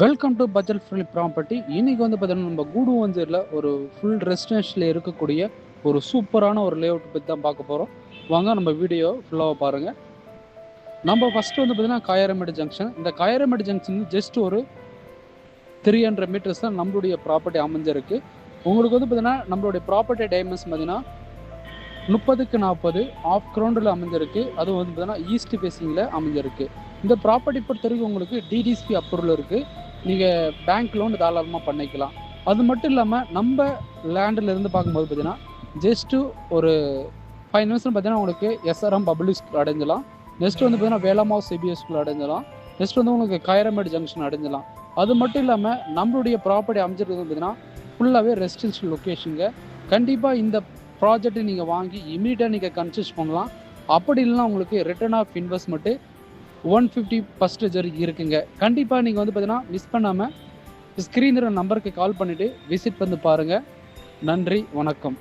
Welcome to budget friendly property. இன்னைக்கு வந்து பார்த்தீங்கன்னா நம்ம கூடுவஞ்சேரியில் ஒரு ஃபுல் ரெசிடென்ஷியல் இருக்கக்கூடிய ஒரு சூப்பரான ஒரு லேஅவுட் பற்றி தான் பார்க்க போகிறோம். வாங்க நம்ம வீடியோ ஃபுல்லாக பாருங்கள். நம்ம ஃபஸ்ட்டு வந்து பார்த்தீங்கன்னா காயரமேடு ஜங்ஷன். இந்த காயரமேடு ஜங்ஷன் ஜஸ்ட் ஒரு 300 மீட்டர்ஸ் தான் நம்மளுடைய ப்ராப்பர்ட்டி அமைஞ்சிருக்கு. உங்களுக்கு வந்து பார்த்தீங்கன்னா நம்மளுடைய ப்ராப்பர்ட்டி டைமென்ஷன் பார்த்தீங்கன்னா 30க்கு 40 ஆஃப் கிரவுண்டில் அமைஞ்சிருக்கு. அதுவும் வந்து பார்த்தீங்கன்னா ஈஸ்ட் ஃபேஸிங்கில் அமைஞ்சிருக்கு. இந்த ப்ராப்பர்ட்டி பொறுத்த வரைக்கும் உங்களுக்கு டிடிசிபி அப்ரூவல் இருக்குது. நீங்கள் பேங்க் லோன் தாராளமாக பண்ணிக்கலாம். அது மட்டும் இல்லாமல் நம்ம லேண்டில் இருந்து பார்க்கும்போது பார்த்தீங்கன்னா ஜஸ்ட்டு ஒரு 5 நிமிஷம் பார்த்தீங்கன்னா உங்களுக்கு எஸ்ஆர்எம் பப்ளிக் ஸ்கூல் அடைஞ்சலாம். நெக்ஸ்ட் வந்து பார்த்தீங்கன்னா வேலம்மாவு சிபிஎஸ் ஸ்கூல் அடைஞ்சலாம். நெக்ஸ்ட் வந்து உங்களுக்கு காயரமேடு ஜங்ஷன் அடைஞ்சலாம். அது மட்டும் இல்லாமல் நம்மளுடைய ப்ராப்பர்ட்டி அமைஞ்சிருக்கிறது பார்த்தீங்கன்னா ஃபுல்லாகவே ரெசிடென்ஷியல் லொக்கேஷனுங்க. கண்டிப்பாக இந்த ப்ராஜெக்ட்டை நீங்கள் வாங்கி இமீடியட்டாக நீங்கள் கன்சிடர் பண்ணலாம். அப்படி இல்லைனா உங்களுக்கு ரிட்டர்ன் ஆஃப் இன்வெஸ்ட்மெண்ட்டு 150% இருக்குங்க. கண்டிப்பாக நீங்கள் வந்து பார்த்தீங்கன்னா மிஸ் பண்ணாமல் ஸ்க்ரீனில் நம்பருக்கு கால் பண்ணிவிட்டு விசிட் பண்ணி பாருங்கள். நன்றி, வணக்கம்.